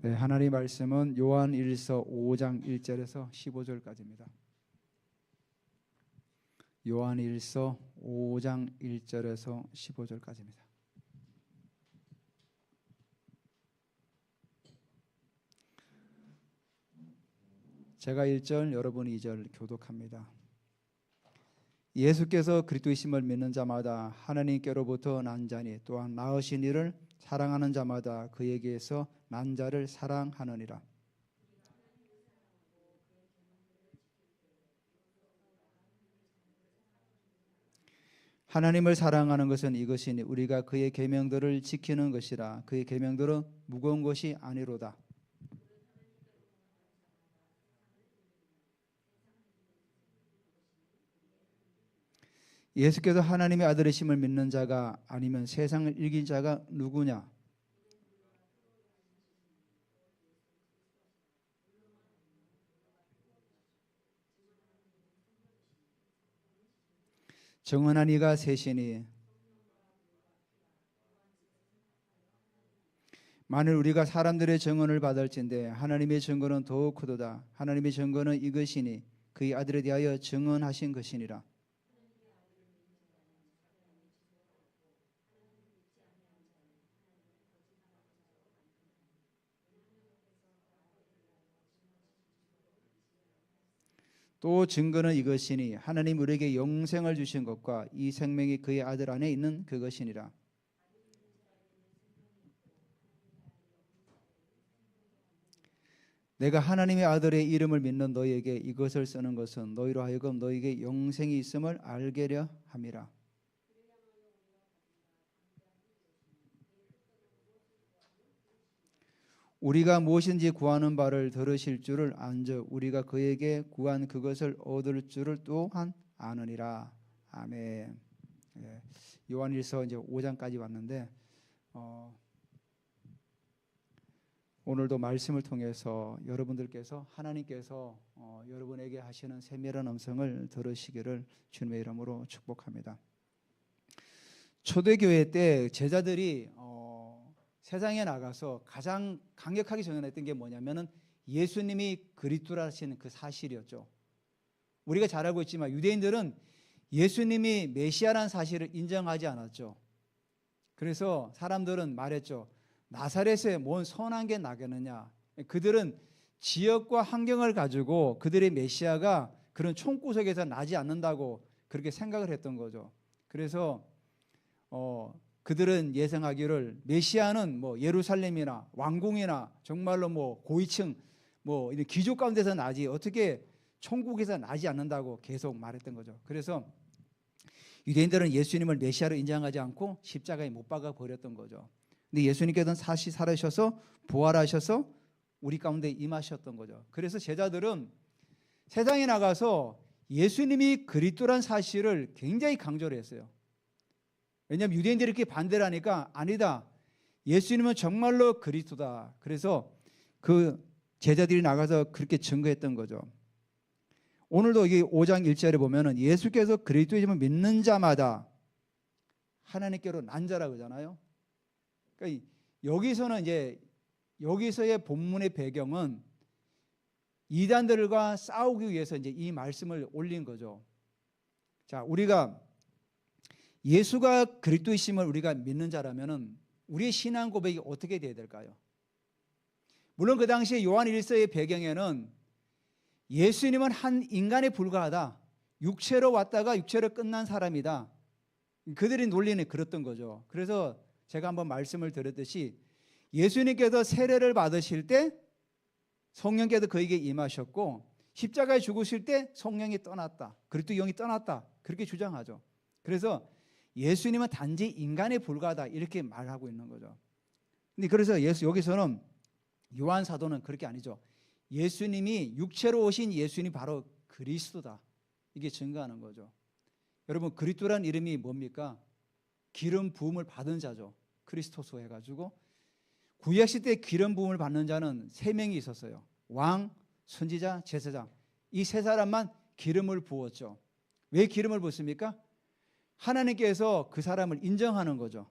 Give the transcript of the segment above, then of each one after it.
네, 하나님의 말씀은 요한일서 5장 1절에서 15절까지입니다. 요한일서 5장 1절에서 15절까지입니다. 제가 1절, 여러분이 2절 교독합니다. 예수께서 그리스도이심을 믿는 자마다 하나님께로부터 난 자니 또한 낳으신 이를 사랑하는 자마다 그에게서 난 자를 사랑하느니라. 하나님을 사랑하는 것은 이것이니 우리가 그의 계명들을 지키는 것이라. 그의 계명들은 무거운 것이 아니로다. 예수께서 하나님의 아들이심을 믿는 자가 아니면 세상을 이긴 자가 누구냐? 정언한 이가 셋이니 만일 우리가 사람들의 증언을 받을진대 하나님의 증거는 더욱 크도다. 하나님의 증거는 이것이니 그의 아들에 대하여 증언하신 것이니라. 또 증거는 이것이니 하나님 우리에게 영생을 주신 것과 이 생명이 그의 아들 안에 있는 그것이니라. 내가 하나님의 아들의 이름을 믿는 너희에게 이것을 쓰는 것은 너희로 하여금 너희에게 영생이 있음을 알게려 함이라. 우리가 무엇인지 구하는 바를 들으실 줄을 안즉 우리가 그에게 구한 그것을 얻을 줄을 또한 아느니라. 아멘. 예, 요한일서 이제 5장까지 왔는데 오늘도 말씀을 통해서 여러분들께서 하나님께서 여러분에게 하시는 세밀한 음성을 들으시기를 주님의 이름으로 축복합니다. 초대교회 때 제자들이 세상에 나가서 가장 강력하게 전언했던 게 뭐냐면은 예수님이 그리스도라시는 그 사실이었죠. 우리가 잘 알고 있지만 유대인들은 예수님이 메시아라는 사실을 인정하지 않았죠. 그래서 사람들은 말했죠. 나사렛에 뭔 선한 게 나겠느냐. 그들은 지역과 환경을 가지고 그들의 메시아가 그런 총구석에서 나지 않는다고 그렇게 생각을 했던 거죠. 그래서 그들은 예상하기를 메시아는 뭐 예루살렘이나 왕궁이나 정말로 뭐 고위층 뭐 이런 귀족 가운데서 나지 어떻게 천국에서 나지 않는다고 계속 말했던 거죠. 그래서 유대인들은 예수님을 메시아로 인정하지 않고 십자가에 못 박아 버렸던 거죠. 근데 예수님께서는 다시 살아셔서 부활하셔서 우리 가운데 임하셨던 거죠. 그래서 제자들은 세상에 나가서 예수님이 그리스도란 사실을 굉장히 강조를 했어요. 왜냐하면 유대인들이 이렇게 반대를 하니까 아니다. 예수님은 정말로 그리스도다. 그래서 그 제자들이 나가서 그렇게 증거했던 거죠. 오늘도 이 5장 1절에 보면은 예수께서 그리스도이심을 믿는 자마다 하나님께로 난 자라고 하잖아요. 그러니까 여기서는 이제 여기서의 본문의 배경은 이단들과 싸우기 위해서 이제 이 말씀을 올린 거죠. 자, 우리가 예수가 그리스도이심을 우리가 믿는 자라면은 우리의 신앙 고백이 어떻게 돼야 될까요? 물론 그 당시에 요한 1서의 배경에는 예수님은 한 인간에 불과하다. 육체로 왔다가 육체로 끝난 사람이다. 그들의 논리는 그랬던 거죠. 그래서 제가 한번 말씀을 드렸듯이 예수님께서 세례를 받으실 때 성령께서 그에게 임하셨고 십자가에 죽으실 때 성령이 떠났다. 그리스도 영이 떠났다. 그렇게 주장하죠. 그래서 예수님은 단지 인간에 불과하다 이렇게 말하고 있는 거죠. 근데 그래서 여기서는 요한 사도는 그렇게 아니죠. 예수님이 육체로 오신 예수님이 바로 그리스도다. 이게 증거하는 거죠. 여러분 그리스도란 이름이 뭡니까? 기름 부음을 받은 자죠. 크리스토스 해가지고 구약 시대 기름 부음을 받는 자는 3명이 있었어요. 왕, 선지자, 제사장. 이 3사람만 기름을 부었죠. 왜 기름을 붓습니까? 하나님께서 그 사람을 인정하는 거죠.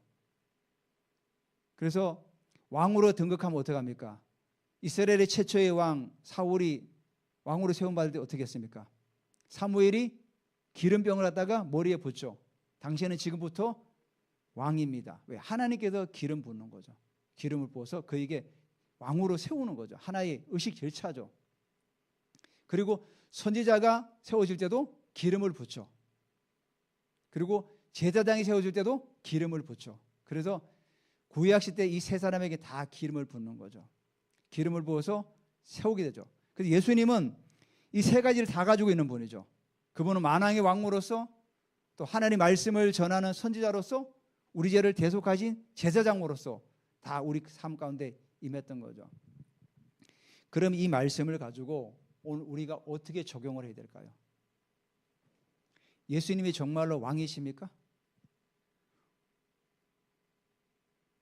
그래서 왕으로 등극하면 어떡합니까? 이스라엘의 최초의 왕 사울이 왕으로 세움받을 때 어떻게 했습니까? 사무엘이 기름병을 갖다가 머리에 붓죠. 당신은 지금부터 왕입니다. 왜? 하나님께서 기름 붓는 거죠. 기름을 부어서 그에게 왕으로 세우는 거죠. 하나의 의식 절차죠. 그리고 선지자가 세워질 때도 기름을 붓죠. 그리고 제사장이 세워질 때도 기름을 붓죠. 그래서 구약 시대 이 세 사람에게 다 기름을 붓는 거죠. 기름을 부어서 세우게 되죠. 그래서 예수님은 이 세 가지를 다 가지고 있는 분이죠. 그분은 만왕의 왕으로서 또 하나님 말씀을 전하는 선지자로서 우리 죄를 대속하신 제사장으로서 다 우리 삶 가운데 임했던 거죠. 그럼 이 말씀을 가지고 오늘 우리가 어떻게 적용을 해야 될까요? 예수님이 정말로 왕이십니까?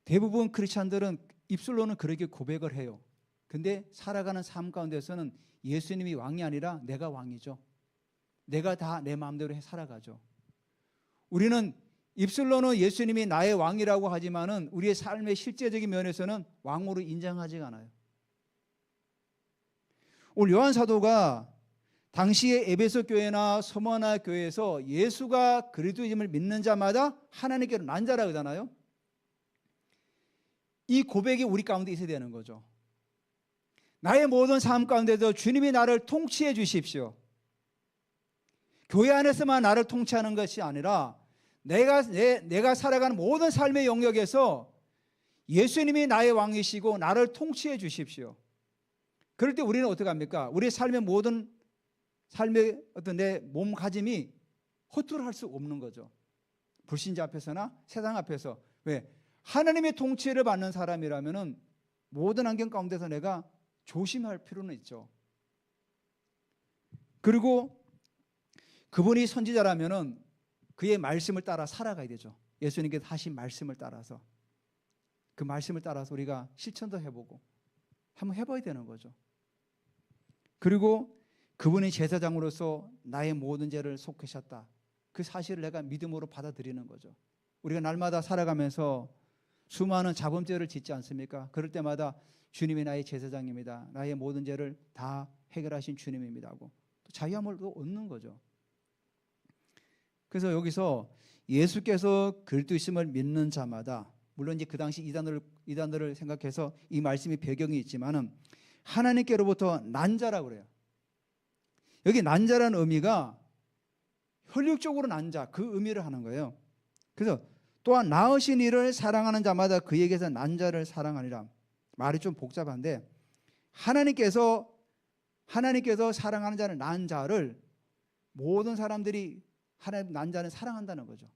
대부분 크리스찬들은 입술로는 그렇게 고백을 해요. 근데 살아가는 삶 가운데서는 예수님이 왕이 아니라 내가 왕이죠. 내가 다 내 마음대로 살아가죠. 우리는 입술로는 예수님이 나의 왕이라고 하지만은 우리의 삶의 실제적인 면에서는 왕으로 인정하지 않아요. 오늘 요한 사도가 당시의 에베소 교회나 서머나 교회에서 예수가 그리스도임을 믿는 자마다 하나님께로 난 자라 그러잖아요. 이 고백이 우리 가운데 있어야 되는 거죠. 나의 모든 삶 가운데도 주님이 나를 통치해 주십시오. 교회 안에서만 나를 통치하는 것이 아니라 내가 살아가는 모든 삶의 영역에서 예수님이 나의 왕이시고 나를 통치해 주십시오. 그럴 때 우리는 어떻게 합니까? 우리의 삶의 모든 삶의 어떤 내 몸가짐이 허투루할 수 없는 거죠. 불신자 앞에서나 세상 앞에서. 왜? 하나님의 통치를 받는 사람이라면은 모든 환경 가운데서 내가 조심할 필요는 있죠. 그리고 그분이 선지자라면은 그의 말씀을 따라 살아가야 되죠. 예수님께서 하신 말씀을 따라서. 그 말씀을 따라서 우리가 실천도 해보고 한번 해봐야 되는 거죠. 그리고 그분이 제사장으로서 나의 모든 죄를 속하셨다. 그 사실을 내가 믿음으로 받아들이는 거죠. 우리가 날마다 살아가면서 수많은 자범죄를 짓지 않습니까? 그럴 때마다 주님이 나의 제사장입니다. 나의 모든 죄를 다 해결하신 주님입니다 하고 또 자유함을 또 얻는 거죠. 그래서 여기서 예수께서 그리스도이심을 믿는 자마다, 물론 이제 그 당시 이단들을 생각해서 이 말씀이 배경이 있지만은 하나님께로부터 난 자라고 그래요. 여기 난 자라는 의미가 혈육적으로 난 자, 그 의미를 하는 거예요. 그래서 또한 낳으신 이를 사랑하는 자마다 그에게서 난 자를 사랑하니라. 말이 좀 복잡한데 하나님께서 사랑하는 자를 난 자를 모든 사람들이 하나님 난 자는 사랑한다는 거죠.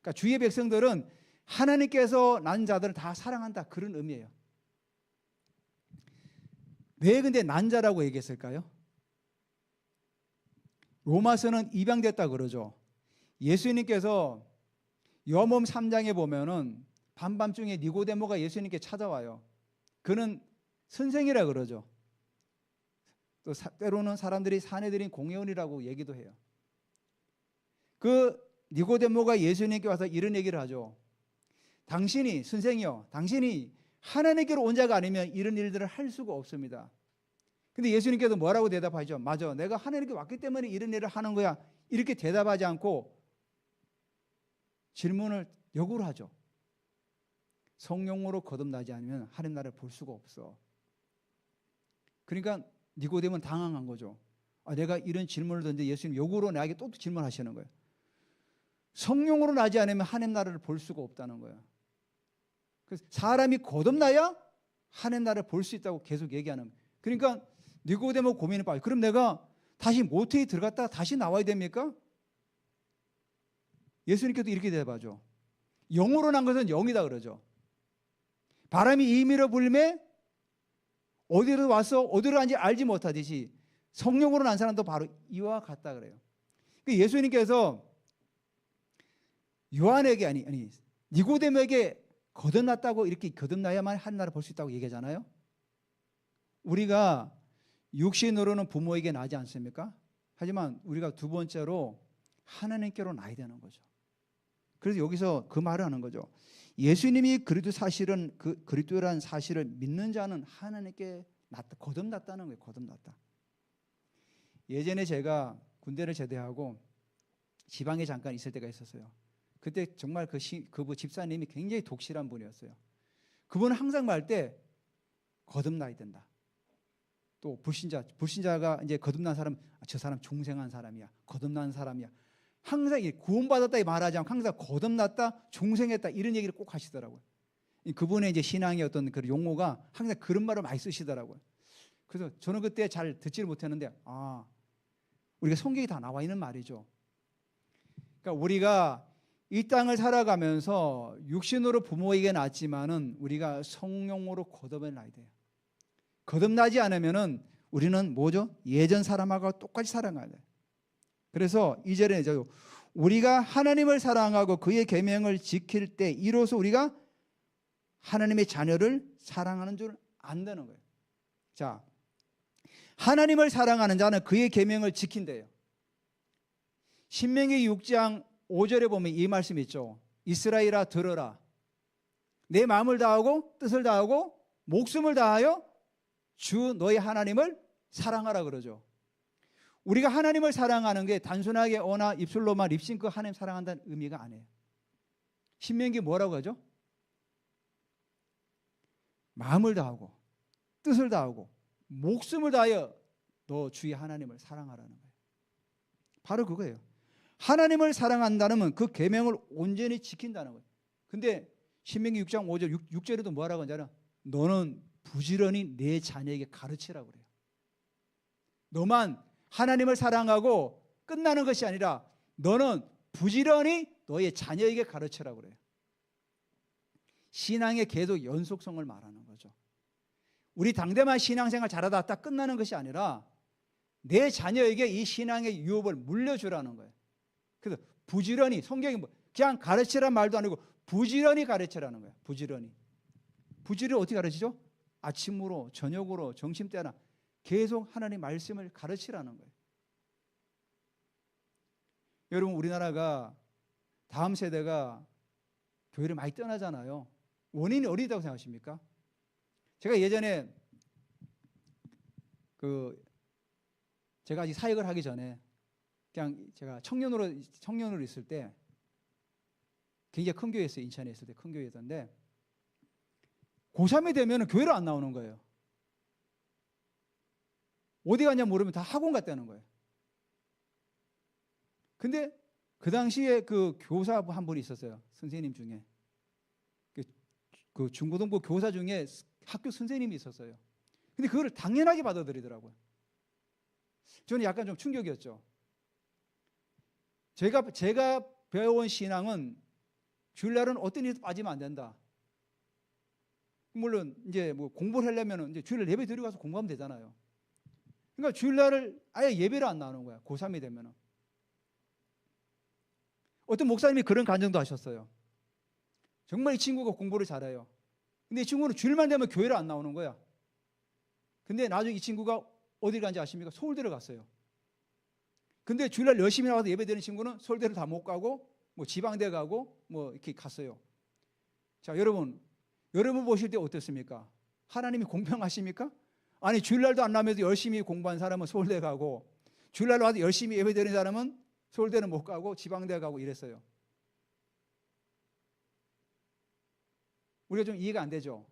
그러니까 주의 백성들은 하나님께서 난 자들을 다 사랑한다, 그런 의미예요. 왜 근데 난 자라고 얘기했을까요? 로마서는 입양됐다 그러죠. 예수님께서 요한복음 3장에 보면은 밤밤중에 니고데모가 예수님께 찾아와요. 그는 선생이라 그러죠. 또 때로는 사람들이 사내들인 공회원이라고 얘기도 해요. 그 니고데모가 예수님께 와서 이런 얘기를 하죠. 당신이 선생이요, 당신이 하나님께로 온 자가 아니면 이런 일들을 할 수가 없습니다. 근데 예수님께서 뭐라고 대답하죠? 맞아, 내가 하나님께 왔기 때문에 이런 일을 하는 거야. 이렇게 대답하지 않고 질문을 역으로 하죠. 성령으로 거듭나지 않으면 하나님 나라를 볼 수가 없어. 그러니까 니고데모는 당황한 거죠. 내가 이런 질문을 던지는데 예수님 역으로 나에게 또 질문하시는 거예요. 성령으로 나지 않으면 하나님 나라를 볼 수가 없다는 거예요. 그래서 사람이 거듭나야 하나님 나라를 볼 수 있다고 계속 얘기하는 거예요. 그러니까 니고데모 고민을 봐요. 그럼 내가 다시 모태에 들어갔다 다시 나와야 됩니까? 예수님께도 이렇게 대답하죠. 영으로 난 것은 영이다 그러죠. 바람이 임의로 불매 어디로 와서 어디로 간지 알지 못하듯이 성령으로 난 사람도 바로 이와 같다 그래요. 예수님께서 요한에게 아니 니고데모에게 거듭났다고, 이렇게 거듭나야만 하나님 나라를 볼 수 있다고 얘기하잖아요. 우리가 육신으로는 부모에게 나지 않습니까? 하지만 우리가 두 번째로 하나님께로 나야 되는 거죠. 그래서 여기서 그 말을 하는 거죠. 예수님이 그리스도라는 사실을 믿는 자는 하나님께 거듭났다는 거예요. 거듭났다. 예전에 제가 군대를 제대하고 지방에 잠깐 있을 때가 있었어요. 그때 정말 그 집사님이 굉장히 독실한 분이었어요. 그분은 항상 말할 때 거듭나야 된다. 또 불신자가 이제 거듭난 사람, 저 사람 중생한 사람이야, 거듭난 사람이야. 항상 구원받았다 말하지 않고 항상 거듭났다, 중생했다 이런 얘기를 꼭 하시더라고요. 그분의 이제 신앙의 어떤 그 용어가 항상 그런 말을 많이 쓰시더라고요. 그래서 저는 그때 잘 듣지를 못했는데, 우리가 성경에 다 나와 있는 말이죠. 그러니까 우리가 이 땅을 살아가면서 육신으로 부모에게 낳았지만은 우리가 성령으로 거듭나야 돼요. 거듭나지 않으면은 우리는 뭐죠? 예전 사람하고 똑같이 살아가야 돼요. 그래서 2절에 우리가 하나님을 사랑하고 그의 계명을 지킬 때 이로써 우리가 하나님의 자녀를 사랑하는 줄 안다는 거예요. 자, 하나님을 사랑하는 자는 그의 계명을 지킨대요. 신명기 6장 5절에 보면 이 말씀이 있죠. 이스라엘아 들어라. 내 마음을 다하고 뜻을 다하고 목숨을 다하여 주 너희 하나님을 사랑하라 그러죠. 우리가 하나님을 사랑하는 게 단순하게 입술로만 립싱크 하나님 사랑한다는 의미가 아니에요. 신명기 뭐라고 하죠? 마음을 다하고 뜻을 다하고 목숨을 다하여 너 주의 하나님을 사랑하라는 거예요. 바로 그거예요. 하나님을 사랑한다는 그 계명을 온전히 지킨다는 거예요. 근데 신명기 6장 5절 6절에도 뭐라고 하냐면 너는 부지런히 내 자녀에게 가르치라고 그래요. 너만 하나님을 사랑하고 끝나는 것이 아니라 너는 부지런히 너의 자녀에게 가르치라고 그래요. 신앙의 계속 연속성을 말하는 거죠. 우리 당대만 신앙생활 잘하다 딱 끝나는 것이 아니라 내 자녀에게 이 신앙의 유업을 물려주라는 거예요. 그래서 부지런히, 성경이 그냥 가르치란 말도 아니고 부지런히 가르치라는 거예요. 부지런히 어떻게 가르치죠? 아침으로 저녁으로 점심때나 계속 하나님 말씀을 가르치라는 거예요. 여러분, 우리나라가 다음 세대가 교회를 많이 떠나잖아요. 원인이 어디다고 생각하십니까? 제가 예전에 제가 아직 사역을 하기 전에 그냥 제가 청년으로 있을 때 굉장히 큰 교회였어요. 인천에 있을 때 큰 교회였는데 고3이 되면 교회를 안 나오는 거예요. 어디 갔냐 모르면 다 학원 갔다는 거예요. 근데 그 당시에 그 교사 한 분이 있었어요. 선생님 중에. 그 중고등부 교사 중에 학교 선생님이 있었어요. 근데 그거를 당연하게 받아들이더라고요. 저는 약간 좀 충격이었죠. 제가 배워온 신앙은 주일날은 어떤 일도 빠지면 안 된다. 물론 이제 뭐 공부를 하려면 이제 주일날 예배 드리고 가서 공부하면 되잖아요. 그러니까 주일날을 아예 예배를 안 나오는 거야. 고3이 되면은. 어떤 목사님이 그런 간증도 하셨어요. 정말 이 친구가 공부를 잘해요. 근데 이 친구는 주일만 되면 교회를 안 나오는 거야. 근데 나중에 이 친구가 어디 간지 아십니까? 서울대를 갔어요. 근데 주일날 열심히 나와서 예배드리는 친구는 서울대를 다 못 가고 뭐 지방대 가고 뭐 이렇게 갔어요. 자, 여러분 보실 때 어떻습니까? 하나님이 공평하십니까? 아니, 주일날도 안 나면서 열심히 공부한 사람은 서울대 가고 주일날 와서 열심히 예배드리는 사람은 서울대는 못 가고 지방대 가고 이랬어요. 우리가 좀 이해가 안 되죠?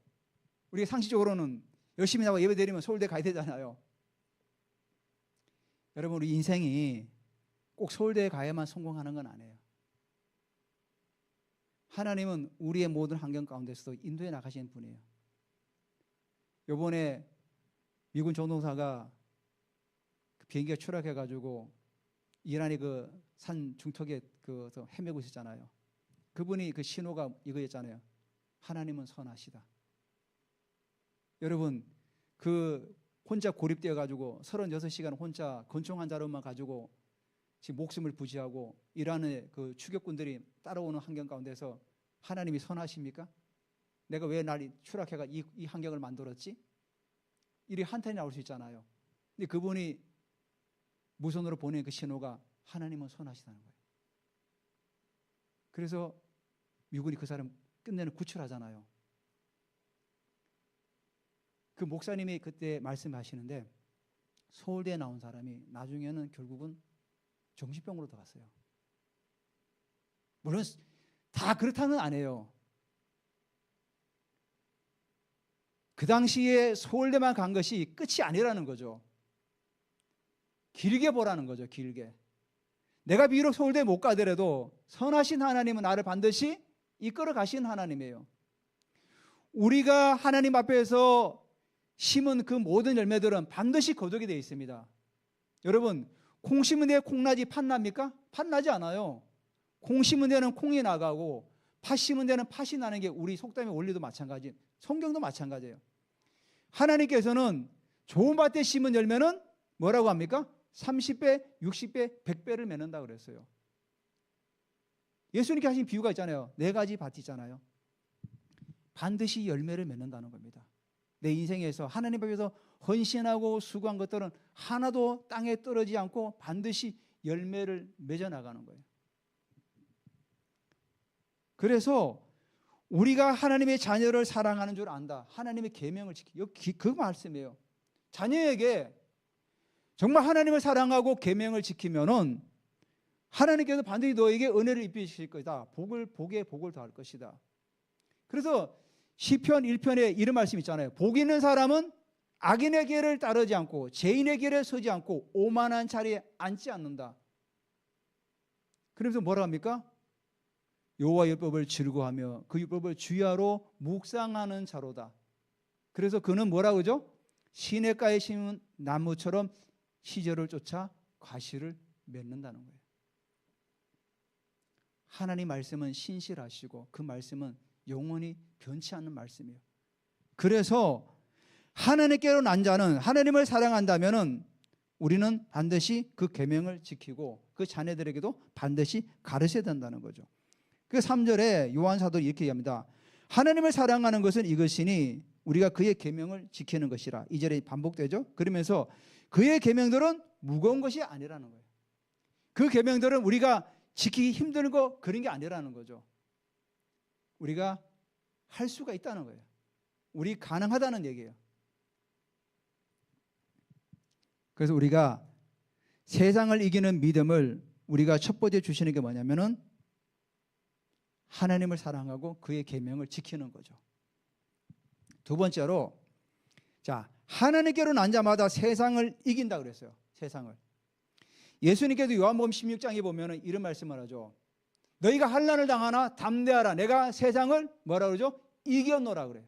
우리가 상식적으로는 열심히 나와 예배드리면 서울대 가야 되잖아요. 여러분, 우리 인생이 꼭 서울대에 가야만 성공하는 건 아니에요. 하나님은 우리의 모든 환경 가운데서도 인도해 나가시는 분이에요. 이번에 미군 조종사가 비행기가 추락해가지고 이란이 그 산 중턱에 헤매고 있었잖아요. 그분이 그 신호가 이거였잖아요. 하나님은 선하시다. 여러분, 그 혼자 고립되어 가지고 36시간 혼자 권총 한 자루만 가지고 지금 목숨을 부지하고 이란의 그 추격군들이 따라오는 환경 가운데서 하나님이 선하십니까? 내가 왜 날 추락해가 이 환경을 만들었지? 이리 한탄이 나올 수 있잖아요. 근데 그분이 무선으로 보낸 그 신호가 하나님은 선하시다는 거예요. 그래서 미군이 그 사람 끝내는 구출하잖아요. 그 목사님이 그때 말씀하시는데 서울대에 나온 사람이 나중에는 결국은 정신병으로 들어갔어요. 물론 다 그렇다는 안 해요. 그 당시에 서울대만 간 것이 끝이 아니라는 거죠. 길게 보라는 거죠. 길게. 내가 비록 서울대 못 가더라도 선하신 하나님은 나를 반드시 이끌어 가신 하나님이에요. 우리가 하나님 앞에서 심은 그 모든 열매들은 반드시 거두게 되어 있습니다. 여러분, 콩 심은 데에 콩나지 팥 납니까? 팥 나지 않아요. 콩 심은 데는 콩이 나가고 팥 심은 데는 팥이 나는 게 우리 속담의 원리도 마찬가지, 성경도 마찬가지예요. 하나님께서는 좋은 밭에 심은 열매는 뭐라고 합니까? 30배, 60배, 100배를 맺는다 그랬어요. 예수님께 하신 비유가 있잖아요. 4가지 밭 있잖아요. 반드시 열매를 맺는다는 겁니다. 내 인생에서 하나님 앞에서 헌신하고 수고한 것들은 하나도 땅에 떨어지지 않고 반드시 열매를 맺어 나가는 거예요. 그래서 우리가 하나님의 자녀를 사랑하는 줄 안다. 하나님의 계명을 지키고 그 말씀이에요. 자녀에게 정말 하나님을 사랑하고 계명을 지키면은 하나님께서 반드시 너에게 은혜를 입히실 것이다. 복에 복을 더할 것이다. 그래서 시편 1편에 이런 말씀 있잖아요. 복 있는 사람은 악인의 길을 따르지 않고 죄인의 길에 서지 않고 오만한 자리에 앉지 않는다. 그러면서 뭐라 합니까? 여호와 율법을 즐거워하며 그 율법을 주야로 묵상하는 자로다. 그래서 그는 뭐라고 그러죠? 시냇가에 심은 나무처럼 시절을 쫓아 과실을 맺는다는 거예요. 하나님 말씀은 신실하시고 그 말씀은 영원히 변치 않는 말씀이에요. 그래서 하나님께로 난 자는 하나님을 사랑한다면은 우리는 반드시 그 계명을 지키고 그 자녀들에게도 반드시 가르쳐야 된다는 거죠. 그 3절에 요한 사도는 이렇게 얘기합니다. 하나님을 사랑하는 것은 이것이니 우리가 그의 계명을 지키는 것이라. 2절에 반복되죠. 그러면서 그의 계명들은 무거운 것이 아니라는 거예요. 그 계명들은 우리가 지키기 힘든 거 그런 게 아니라는 거죠. 우리가 할 수가 있다는 거예요. 우리 가능하다는 얘기예요. 그래서 우리가 세상을 이기는 믿음을 우리가 첫 번째 주시는 게 뭐냐면은 하나님을 사랑하고 그의 계명을 지키는 거죠. 두 번째로 자, 하나님께로 난 자마다 세상을 이긴다 그랬어요. 세상을. 예수님께도 요한복음 16장에 보면은 이런 말씀을 하죠. 너희가 환난을 당하나 담대하라. 내가 세상을 뭐라 그러죠? 이겼노라 그래요.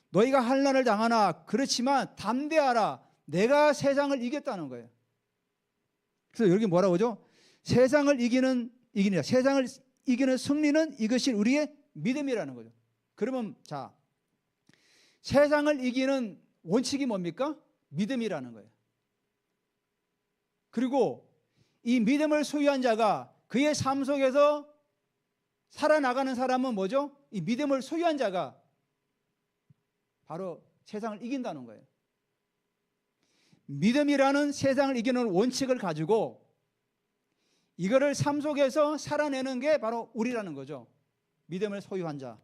너희가 환난을 당하나 그렇지만 담대하라. 내가 세상을 이겼다는 거예요. 그래서 여기 뭐라고 하죠? 세상을 이기느라. 세상을 이기는 승리는 이것이 우리의 믿음이라는 거죠. 그러면 자, 세상을 이기는 원칙이 뭡니까? 믿음이라는 거예요. 그리고 이 믿음을 소유한 자가 그의 삶 속에서 살아나가는 사람은 뭐죠? 이 믿음을 소유한 자가 바로 세상을 이긴다는 거예요. 믿음이라는 세상을 이기는 원칙을 가지고 이거를 삶 속에서 살아내는 게 바로 우리라는 거죠. 믿음을 소유한 자.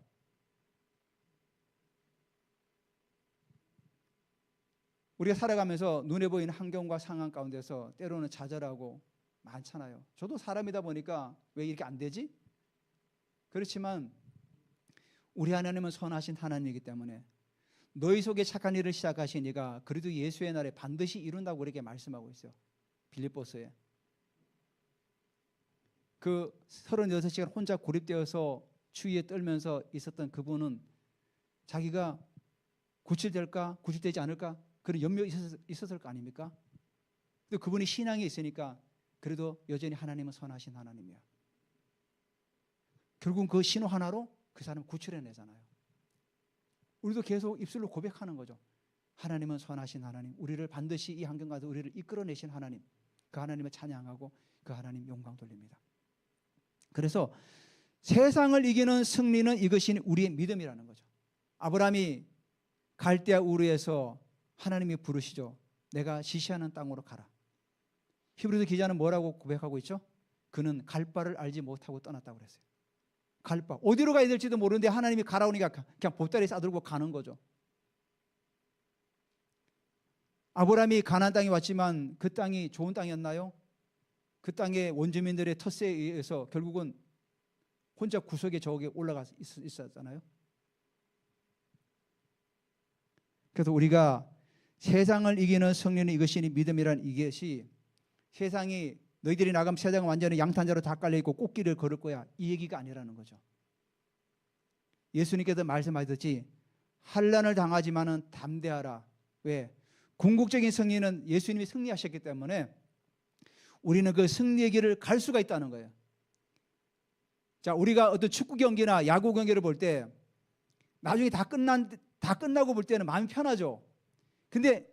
우리가 살아가면서 눈에 보이는 환경과 상황 가운데서 때로는 좌절하고 많잖아요. 저도 사람이다 보니까 왜 이렇게 안 되지? 그렇지만 우리 하나님은 선하신 하나님이기 때문에 너희 속에 착한 일을 시작하신 이가 그래도 예수의 날에 반드시 이룬다고 우리에게 말씀하고 있어요. 빌립보서에. 그 36시간 혼자 고립되어서 추위에 떨면서 있었던 그분은 자기가 구출될까 구출되지 않을까 그런 염려가 있었을 거 아닙니까? 근데 그분이 신앙이 있으니까 그래도 여전히 하나님은 선하신 하나님이야. 결국 그 신호 하나로 그 사람을 구출해내잖아요. 우리도 계속 입술로 고백하는 거죠. 하나님은 선하신 하나님, 우리를 반드시 이 환경 가운데 우리를 이끌어내신 하나님, 그 하나님을 찬양하고 그 하나님 영광 돌립니다. 그래서 세상을 이기는 승리는 이것이 우리의 믿음이라는 거죠. 아브라함이 갈대아 우르에서 하나님이 부르시죠. 내가 지시하는 땅으로 가라. 히브리서 기자는 뭐라고 고백하고 있죠? 그는 갈 바를 알지 못하고 떠났다고 그랬어요. 갈 바. 어디로 가야 될지도 모르는데 하나님이 가라 오니까 그냥 보따리 싸들고 가는 거죠. 아브라함이 가나안 땅에 왔지만 그 땅이 좋은 땅이었나요? 그 땅의 원주민들의 텃세에 의해서 결국은 혼자 구석에 저기 올라가 있었잖아요. 그래서 우리가 세상을 이기는 성령의 이것이니 믿음이란 이것이 세상이 너희들이 나가면 세상은 완전히 양탄자로 다 깔려있고 꽃길을 걸을 거야, 이 얘기가 아니라는 거죠. 예수님께서 말씀하셨지, 환난을 당하지만은 담대하라. 왜? 궁극적인 승리는 예수님이 승리하셨기 때문에 우리는 그 승리의 길을 갈 수가 있다는 거예요. 자, 우리가 어떤 축구 경기나 야구 경기를 볼 때 나중에 다 끝나고 볼 때는 마음이 편하죠. 근데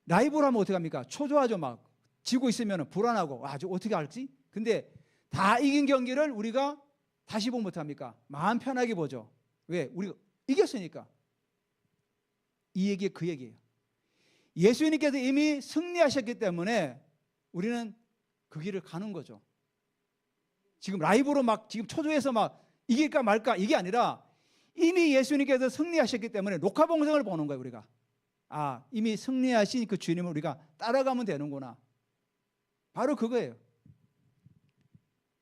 라이브로 하면 어떻게 합니까? 초조하죠. 막 지고 있으면 불안하고, 아, 저 어떻게 할지? 근데 다 이긴 경기를 우리가 다시 보면 어떡합니까? 마음 편하게 보죠. 왜? 우리가 이겼으니까. 이 얘기가 그 얘기예요. 예수님께서 이미 승리하셨기 때문에 우리는 그 길을 가는 거죠. 지금 라이브로 막 지금 초조해서 막 이길까 말까 이게 아니라 이미 예수님께서 승리하셨기 때문에 녹화방송을 보는 거예요. 우리가 아, 이미 승리하신 그 주님을 우리가 따라가면 되는구나. 바로 그거예요.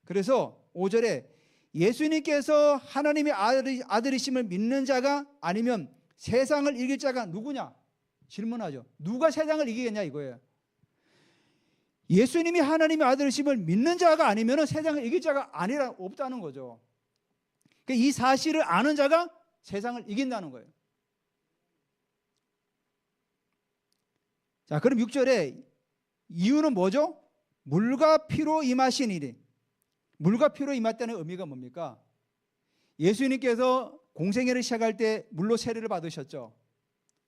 그래서 5절에 예수님께서 하나님의 아들이심을 믿는 자가 아니면 세상을 이길 자가 누구냐 질문하죠. 누가 세상을 이기겠냐 이거예요. 예수님이 하나님의 아들이심을 믿는 자가 아니면 세상을 이길 자가 없다는 거죠. 그러니까 이 사실을 아는 자가 세상을 이긴다는 거예요. 자, 그럼 6절에 이유는 뭐죠? 물과 피로 임하시니니. 물과 피로 임했다는 의미가 뭡니까? 예수님께서 공생애를 시작할 때 물로 세례를 받으셨죠.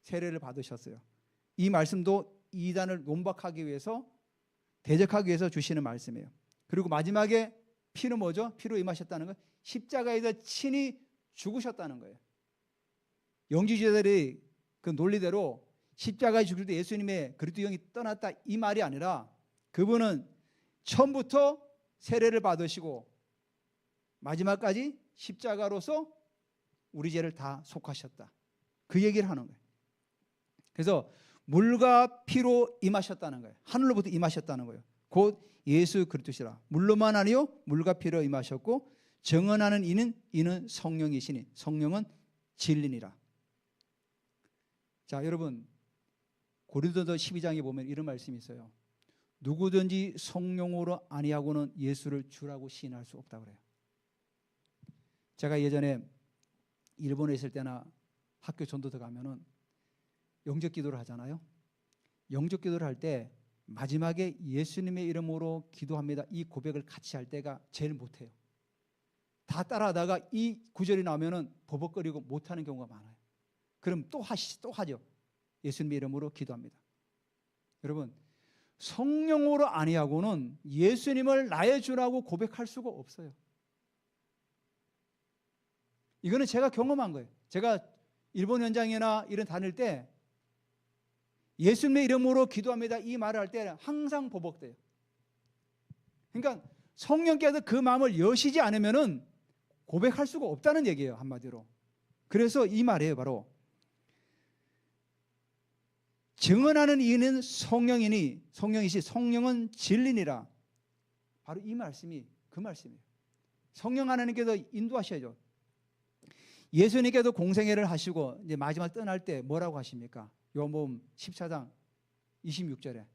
세례를 받으셨어요. 이 말씀도 이단을 논박하기 위해서, 대적하기 위해서 주시는 말씀이에요. 그리고 마지막에 피는 뭐죠? 피로 임하셨다는 건 십자가에서 친히 죽으셨다는 거예요. 영지주의자들이 그 논리대로 십자가에 죽을 때 예수님의 그리스도 영이 떠났다 이 말이 아니라 그분은 처음부터 세례를 받으시고 마지막까지 십자가로서 우리 죄를 다 속하셨다. 그 얘기를 하는 거예요. 그래서 물과 피로 임하셨다는 거예요. 하늘로부터 임하셨다는 거예요. 곧 예수 그리스도시라. 물로만 아니요 물과 피로 임하셨고 정언하는 이는 성령이시니 성령은 진리니라. 자, 여러분 고린도서 12장에 보면 이런 말씀이 있어요. 누구든지 성령으로 아니하고는 예수를 주라고 시인할 수 없다고 그래요. 제가 예전에 일본에 있을 때나 학교 전도도 가면은 영접 기도를 하잖아요. 영접 기도를 할 때 마지막에 예수님의 이름으로 기도합니다. 이 고백을 같이 할 때가 제일 못해요. 다 따라하다가 이 구절이 나오면은 버벅거리고 못하는 경우가 많아요. 그럼 또 하죠. 예수님의 이름으로 기도합니다. 여러분 성령으로 아니하고는 예수님을 나의 주라고 고백할 수가 없어요. 이거는 제가 경험한 거예요. 제가 일본 현장이나 이런 다닐 때 예수님의 이름으로 기도합니다 이 말을 할 때는 항상 버벅대요. 그러니까 성령께서 그 마음을 여시지 않으면은 고백할 수가 없다는 얘기예요. 한마디로. 그래서 이 말이에요. 바로 증언하는 이는 성령이니 성령이시 성령은 진리니라. 바로 이 말씀이 그 말씀이에요. 성령 하나님께서 인도하셔야죠. 예수님께서 공생애를 하시고 이제 마지막 떠날 때 뭐라고 하십니까? 요한복음 14장 26절에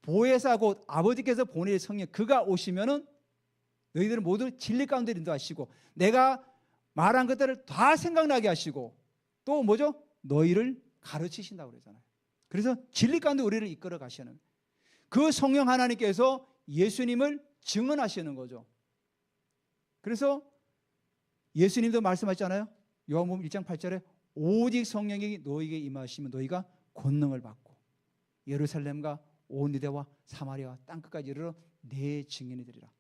보혜사 곧 아버지께서 보내실 성령 그가 오시면은 너희들은 모두 진리 가운데 인도하시고 내가 말한 것들을 다 생각나게 하시고 또 뭐죠? 너희를 가르치신다고 그러잖아요. 그래서 진리 가운데 우리를 이끌어 가시는 그 성령 하나님께서 예수님을 증언하시는 거죠. 그래서 예수님도 말씀하셨잖아요. 요한복음 1장 8절에 오직 성령이 너희에게 임하시면 너희가 권능을 받고 예루살렘과 온 유대와 사마리아와 땅끝까지 이르러 내 증인이 되리라.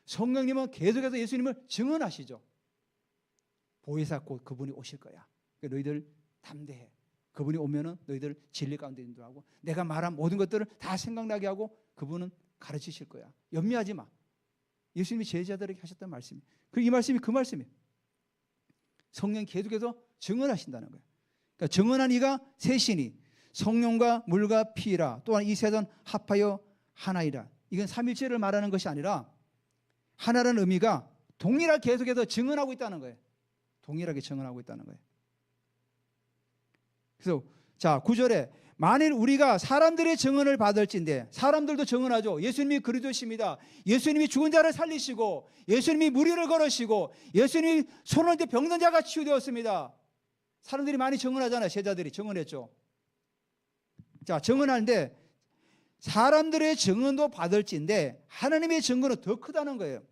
성령님은 계속해서 예수님을 증언하시죠. 보혜사 곧 그분이 오실 거야. 그러니까 너희들 담대해. 그분이 오면은 너희들 진리 가운데 인도하고 내가 말한 모든 것들을 다 생각나게 하고 그분은 가르치실 거야. 염려하지 마. 예수님이 제자들에게 하셨던 말씀이. 이 말씀이 그 말씀이에요. 성령이 계속해서 증언하신다는 거예요. 그러니까 증언한 이가 셋이니 성령과 물과 피라. 또한 이 셋은 합하여 하나이라. 이건 삼일체를 말하는 것이 아니라 하나라는 의미가 동일하게 계속해서 증언하고 있다는 거예요. 동일하게 증언하고 있다는 거예요. 그래서 자 9절에 만일 우리가 사람들의 증언을 받을진대, 사람들도 증언하죠. 예수님이 그리스도십니다. 예수님이 죽은 자를 살리시고, 예수님이 무리를 걸으시고, 예수님이 손을 대 병든 자가 치유되었습니다. 사람들이 많이 증언하잖아요. 제자들이 증언했죠. 자, 증언하는데 사람들의 증언도 받을진데 하나님의 증거는 더 크다는 거예요.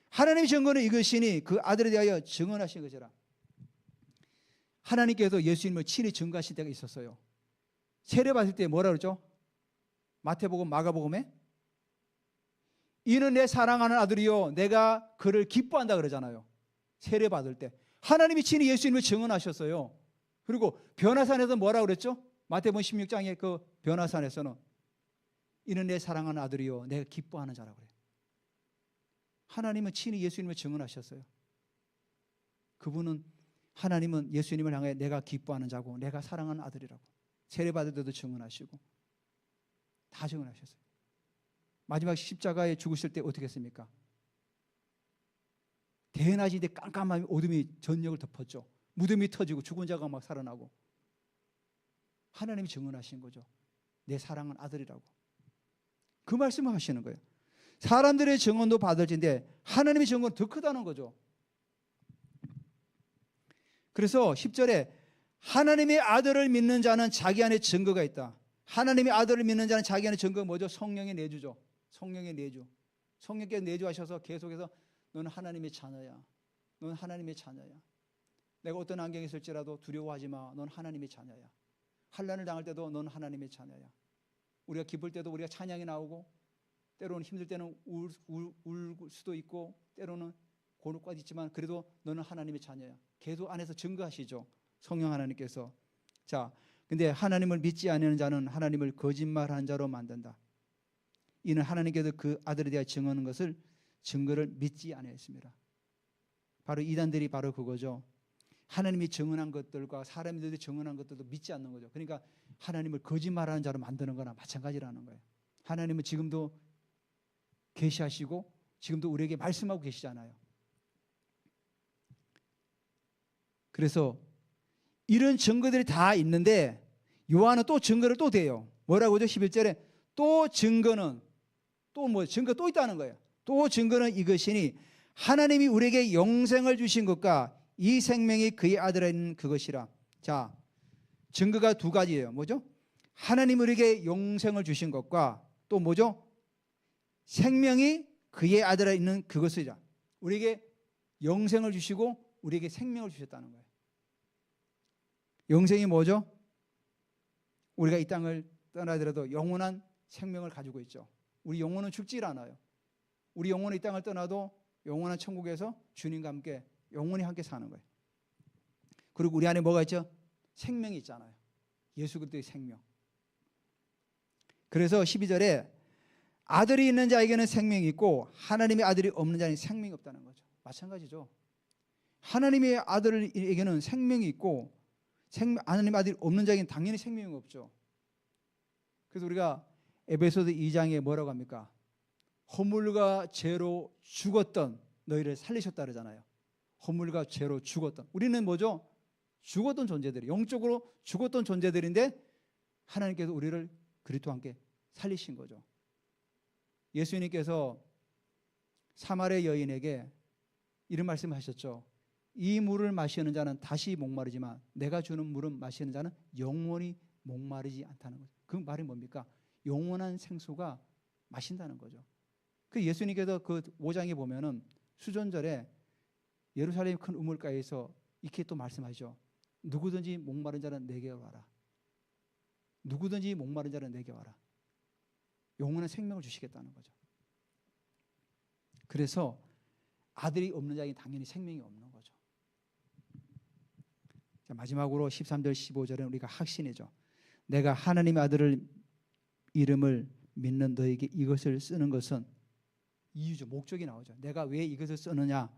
하나님의 증거는 이것이니 그 아들에 대하여 증언하신 것이라. 하나님께서 예수님을 친히 증거하신 때가 있었어요. 세례 받을 때 뭐라 그러죠? 마태복음, 마가복음에 이는 내 사랑하는 아들이요 내가 그를 기뻐한다 그러잖아요. 세례 받을 때 하나님이 친히 예수님을 증언하셨어요. 그리고 변화산에서 뭐라 그랬죠? 마태복음 16장의 그 변화산에서는 이는 내 사랑하는 아들이요 내가 기뻐하는 자라고 그래요. 하나님은 친히 예수님을 증언하셨어요. 그분은 하나님은 예수님을 향해 내가 기뻐하는 자고 내가 사랑하는 아들이라고 세례 받을 때도 증언하시고 다 증언하셨어요. 마지막 십자가에 죽으실 때 어떻게 했습니까? 대낮인데 깜깜한 어둠이 전역을 덮었죠. 무덤이 터지고 죽은 자가 막 살아나고 하나님이 증언하신 거죠. 내 사랑하는 아들이라고. 그 말씀을 하시는 거예요. 사람들의 증언도 받을진데 하나님의 증언은 더 크다는 거죠. 그래서 10절에 하나님의 아들을 믿는 자는 자기 안에 증거가 있다. 하나님의 아들을 믿는 자는 자기 안에 증거가 뭐죠? 성령의 내주죠. 성령의 내주. 성령께서 내주하셔서 계속해서 너는 하나님의 자녀야. 너는 하나님의 자녀야. 내가 어떤 환경에 있을지라도 두려워하지 마. 넌 하나님의 자녀야. 환난을 당할 때도 넌 하나님의 자녀야. 우리가 기쁠 때도 우리가 찬양이 나오고 때로는 힘들 때는 울 수도 있고 때로는 곤혹까지 있지만 그래도 너는 하나님의 자녀야. 계속 안에서 증거하시죠. 성령 하나님께서. 자, 근데 하나님을 믿지 않는 자는 하나님을 거짓말하는 자로 만든다. 이는 하나님께서 그 아들에 대하여 증언하는 것을 증거를 믿지 않았습니다. 바로 이단들이 바로 그거죠. 하나님이 증언한 것들과 사람들이 증언한 것들도 믿지 않는 거죠. 그러니까 하나님을 거짓말하는 자로 만드는 거나 마찬가지라는 거예요. 하나님은 지금도 계시하시고 지금도 우리에게 말씀하고 계시잖아요. 그래서 이런 증거들이 다 있는데 요한은 또 증거를 또 대요. 뭐라고 하죠? 11절에 또 증거는 또 뭐 증거 또 있다는 거예요. 또 증거는 이것이니 하나님이 우리에게 영생을 주신 것과 이 생명이 그의 아들에 있는 그것이라. 자, 증거가 두 가지예요. 뭐죠? 하나님 우리에게 영생을 주신 것과 또 뭐죠? 생명이 그의 아들에 있는 그것이라. 우리에게 영생을 주시고 우리에게 생명을 주셨다는 거예요. 영생이 뭐죠? 우리가 이 땅을 떠나더라도 영원한 생명을 가지고 있죠. 우리 영혼은 죽질 않아요. 우리 영혼은 이 땅을 떠나도 영원한 천국에서 주님과 함께 영원히 함께 사는 거예요. 그리고 우리 안에 뭐가 있죠? 생명이 있잖아요. 예수 그리스도의 생명. 그래서 12절에 아들이 있는 자에게는 생명이 있고 하나님의 아들이 없는 자에게는 생명이 없다는 거죠. 마찬가지죠. 하나님의 아들에게는 생명이 있고 하나님의 아들이 없는 자에게는 당연히 생명이 없죠. 그래서 우리가 에베소서 2장에 뭐라고 합니까? 허물과 죄로 죽었던 너희를 살리셨다 그러잖아요. 허물과 죄로 죽었던. 우리는 뭐죠? 죽었던 존재들이, 영적으로 죽었던 존재들인데 하나님께서 우리를 그리스도와 함께 살리신 거죠. 예수님께서 사마리아 여인에게 이런 말씀을 하셨죠. 이 물을 마시는 자는 다시 목마르지만 내가 주는 물을 마시는 자는 영원히 목마르지 않다는 거죠. 그 말이 뭡니까? 영원한 생수가 마신다는 거죠. 그 예수님께서 그 5장에 보면은 수전절에 예루살렘 큰 우물가에서 이렇게 또 말씀하시죠. 누구든지 목마른 자는 내게 와라. 누구든지 목마른 자는 내게 와라. 영원한 생명을 주시겠다는 거죠. 그래서 아들이 없는 자에게 당연히 생명이 없는 거죠. 자, 마지막으로 13절 15절은 우리가 확신이죠. 내가 하나님의 아들을 이름을 믿는 너에게 이것을 쓰는 것은 이유죠. 목적이 나오죠. 내가 왜 이것을 쓰느냐?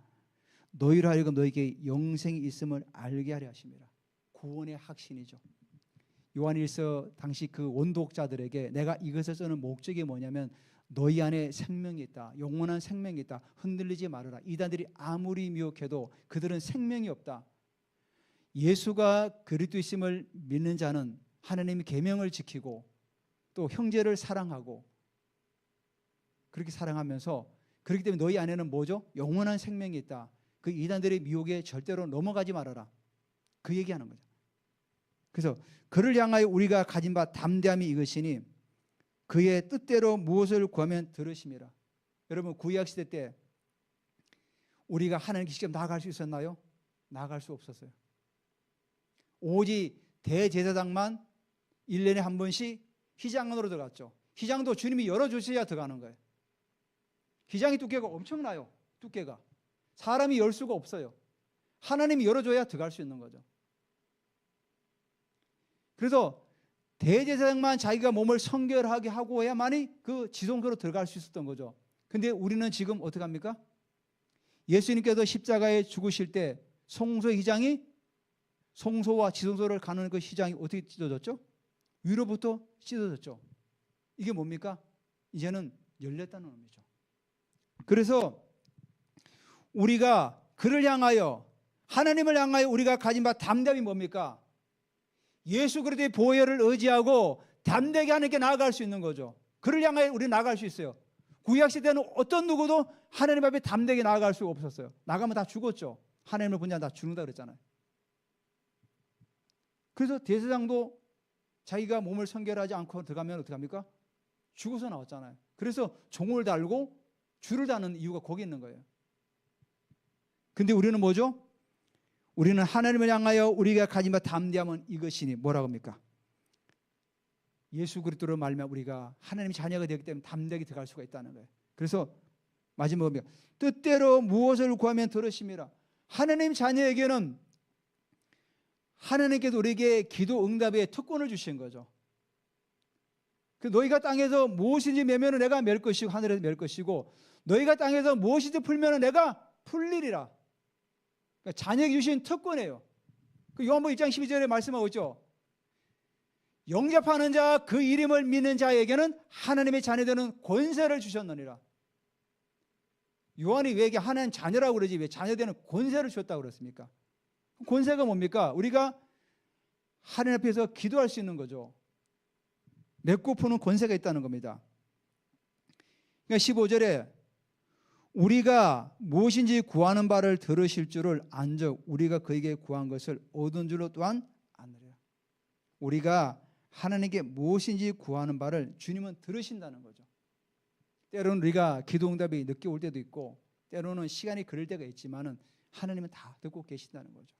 너희로 하여금 너에게 영생이 있음을 알게 하려 하십니다. 구원의 확신이죠. 요한일서 당시 그 원독자들에게 내가 이것을 쓰는 목적이 뭐냐면 너희 안에 생명이 있다. 영원한 생명이 있다. 흔들리지 말아라. 이단들이 아무리 미혹해도 그들은 생명이 없다. 예수가 그리스도이심을 믿는 자는 하나님의 계명을 지키고 또 형제를 사랑하고 그렇게 사랑하면서 그렇기 때문에 너희 안에는 뭐죠? 영원한 생명이 있다. 그 이단들의 미혹에 절대로 넘어가지 말아라. 그 얘기하는 거죠. 그래서 그를 향하여 우리가 가진 바 담대함이 이것이니 그의 뜻대로 무엇을 구하면 들으심이라. 여러분 구약 시대 때 우리가 하나님께 직접 나아갈 수 있었나요? 나아갈 수 없었어요. 오직 대제사장만 1년에 한 번씩 휘장으로 들어갔죠. 휘장도 주님이 열어주셔야 들어가는 거예요. 휘장의 두께가 엄청나요. 두께가 사람이 열 수가 없어요. 하나님이 열어줘야 들어갈 수 있는 거죠. 그래서 대제사장만 자기가 몸을 성결하게 하고 해야만이 그 지성소로 들어갈 수 있었던 거죠. 근데 우리는 지금 어떻게 합니까? 예수님께서 십자가에 죽으실 때 성소 휘장이 성소와 지성소를 가는 그 휘장이 어떻게 찢어졌죠? 위로부터 찢어졌죠. 이게 뭡니까? 이제는 열렸다는 의미죠. 그래서 우리가 그를 향하여 하나님을 향하여 우리가 가진 바 담대함이 뭡니까? 예수 그리스도의 보혈을 의지하고 담대하게 하나님께 나아갈 수 있는 거죠. 그를 향하여 우리 나아갈 수 있어요. 구약 시대는 어떤 누구도 하나님 앞에 담대하게 나아갈 수가 없었어요. 나가면 다 죽었죠. 하나님을 본 자는 다 죽는다 그랬잖아요. 그래서 대제사장도 자기가 몸을 성결하지 않고 들어가면 어떻게 합니까? 죽어서 나왔잖아요. 그래서 종을 달고 줄을 다는 이유가 거기 있는 거예요. 근데 우리는 뭐죠? 우리는 하나님을 향하여 우리가 가진 바 담대함은 이것이니 뭐라고 합니까? 예수 그리스도로 말미암아 우리가 하나님의 자녀가 되기 때문에 담대하게 들어갈 수가 있다는 거예요. 그래서 마지막에 뜻대로 무엇을 구하면 들으심이라. 하나님 자녀에게는 하나님께서 우리에게 기도 응답의 특권을 주신 거죠. 그 너희가 땅에서 무엇인지 매면 내가 맬 것이고 하늘에서 맬 것이고 너희가 땅에서 무엇인지 풀면 내가 풀리리라. 그러니까 자녀에게 주신 특권이에요. 그 요한복음 1장 12절에 말씀하고 있죠. 영접하는 자 그 이름을 믿는 자에게는 하나님의 자녀되는 권세를 주셨느니라. 요한이 왜 이게 하나님 자녀라고 그러지 왜 자녀되는 권세를 주셨다고 그랬습니까? 권세가 뭡니까? 우리가 하나님 앞에서 기도할 수 있는 거죠. 맺고 푸는 권세가 있다는 겁니다. 그러니까 15절에 우리가 무엇인지 구하는 바를 들으실 줄을 안적 우리가 그에게 구한 것을 얻은 줄로 또한 아느니라. 우리가 하나님께 무엇인지 구하는 바를 주님은 들으신다는 거죠. 때로는 우리가 기도 응답이 늦게 올 때도 있고 때로는 시간이 그럴 때가 있지만은 하나님은 다 듣고 계신다는 거죠.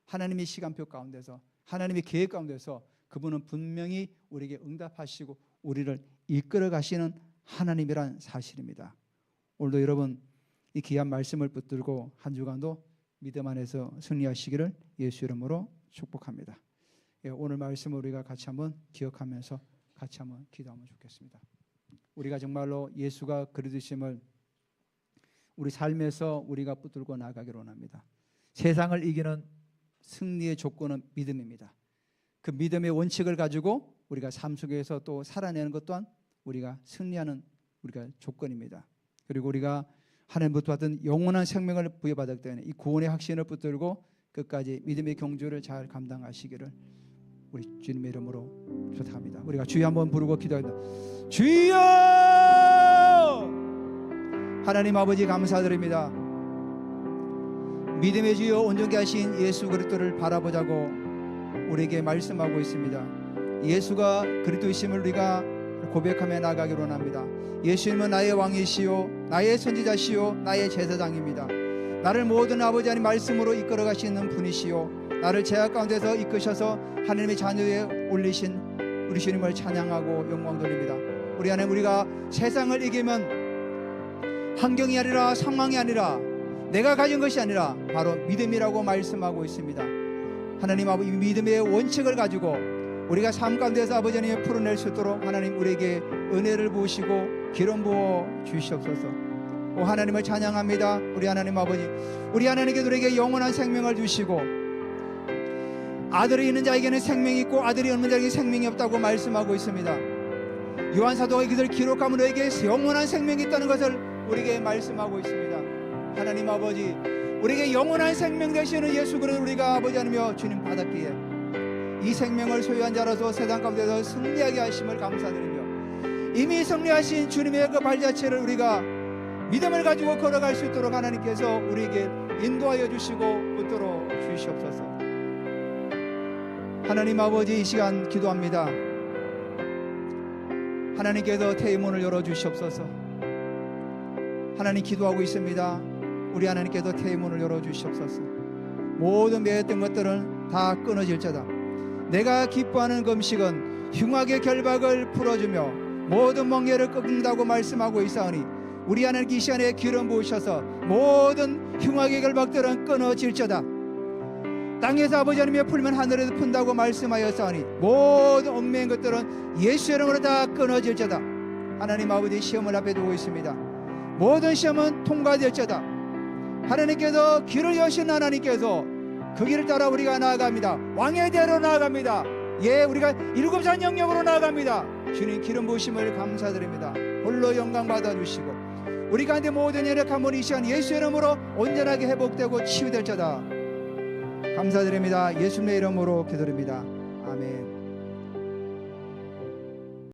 하나님의 시간표 가운데서 하나님의 계획 가운데서 그분은 분명히 우리에게 응답하시고 우리를 이끌어 가시는 하나님이란 사실입니다. 오늘도 여러분 이 귀한 말씀을 붙들고 한 주간도 믿음 안에서 승리하시기를 예수 이름으로 축복합니다. 오늘 말씀을 우리가 같이 한번 기억하면서 같이 한번 기도하면 좋겠습니다. 우리가 정말로 예수가 그리스도심을 우리 삶에서 우리가 붙들고 나가기를 원합니다. 세상을 이기는 승리의 조건은 믿음입니다. 그 믿음의 원칙을 가지고 우리가 삶 속에서 또 살아내는 것 또한 우리가 승리하는 우리가 조건입니다. 그리고 우리가 하나님부터 받은 영원한 생명을 부여받았기 때문에 이 구원의 확신을 붙들고 끝까지 믿음의 경주를 잘 감당하시기를 우리 주님의 이름으로 부탁합니다. 우리가 주여 한번 부르고 기도합니다. 주여! 하나님 아버지 감사드립니다. 믿음의 주여 온전케 하신 예수 그리스도를 바라보자고 우리에게 말씀하고 있습니다. 예수가 그리스도이심을 우리가 고백하며 나가기를 원합니다. 예수님은 나의 왕이시요 나의 선지자시요 나의 제사장입니다. 나를 모든 아버지 하나님 말씀으로 이끌어 가시는 분이시요 나를 죄악 가운데서 이끄셔서 하나님의 자녀에 올리신 우리 주님을 찬양하고 영광 돌립니다. 우리 하나님 우리가 세상을 이기면 환경이 아니라 상황이 아니라 내가 가진 것이 아니라 바로 믿음이라고 말씀하고 있습니다. 하나님 아버지 믿음의 원칙을 가지고 우리가 삶 가운데서 아버지 하나님 풀어낼 수 있도록 하나님 우리에게 은혜를 부으시고 기름 부어 주시옵소서. 오 하나님을 찬양합니다. 우리 하나님 아버지 우리 하나님께 우리에게 영원한 생명을 주시고 아들이 있는 자에게는 생명이 있고 아들이 없는 자에게 생명이 없다고 말씀하고 있습니다. 요한 사도가 이것을 기록하면 너에게 영원한 생명이 있다는 것을 우리에게 말씀하고 있습니다. 하나님 아버지, 우리에게 영원한 생명 되시는 예수 그리스도를 우리가 아버지 하나며 주님 받았기에 이 생명을 소유한 자로서 세상 가운데서 승리하게 하심을 감사드리며 이미 승리하신 주님의 그 발자취를 우리가 믿음을 가지고 걸어갈 수 있도록 하나님께서 우리에게 인도하여 주시고 붙들어 주시옵소서. 하나님 아버지, 이 시간 기도합니다. 하나님께서 태의 문을 열어주시옵소서. 하나님 기도하고 있습니다. 우리 하나님께서 태의 문을 열어주시옵소서. 모든 매였던 것들은 다 끊어질지어다. 내가 기뻐하는 금식은 흉악의 결박을 풀어주며 모든 멍에를 꺾는다고 말씀하고 있사오니 우리 하나님께 이 시간에 기름 부으셔서 모든 흉악의 결박들은 끊어질지어다. 땅에서 아버지 하나님의 풀면 하늘에서 푼다고 말씀하였사오니 모든 얽매인 것들은 예수의 이름으로 다 끊어질지어다. 하나님 아버지, 시험을 앞에 두고 있습니다. 모든 시험은 통과될지어다. 하나님께서 길을 여신 하나님께서 그 길을 따라 우리가 나아갑니다. 왕의 대로 나아갑니다. 예, 우리가 일곱산 영역으로 나아갑니다. 주님 기름 부으심을 감사드립니다. 홀로 영광 받아주시고 우리 가운데 모든 연약함은 이 시간 예수의 이름으로 온전하게 회복되고 치유될지어다. 감사드립니다. 예수님의 이름으로 기도드립니다. 아멘.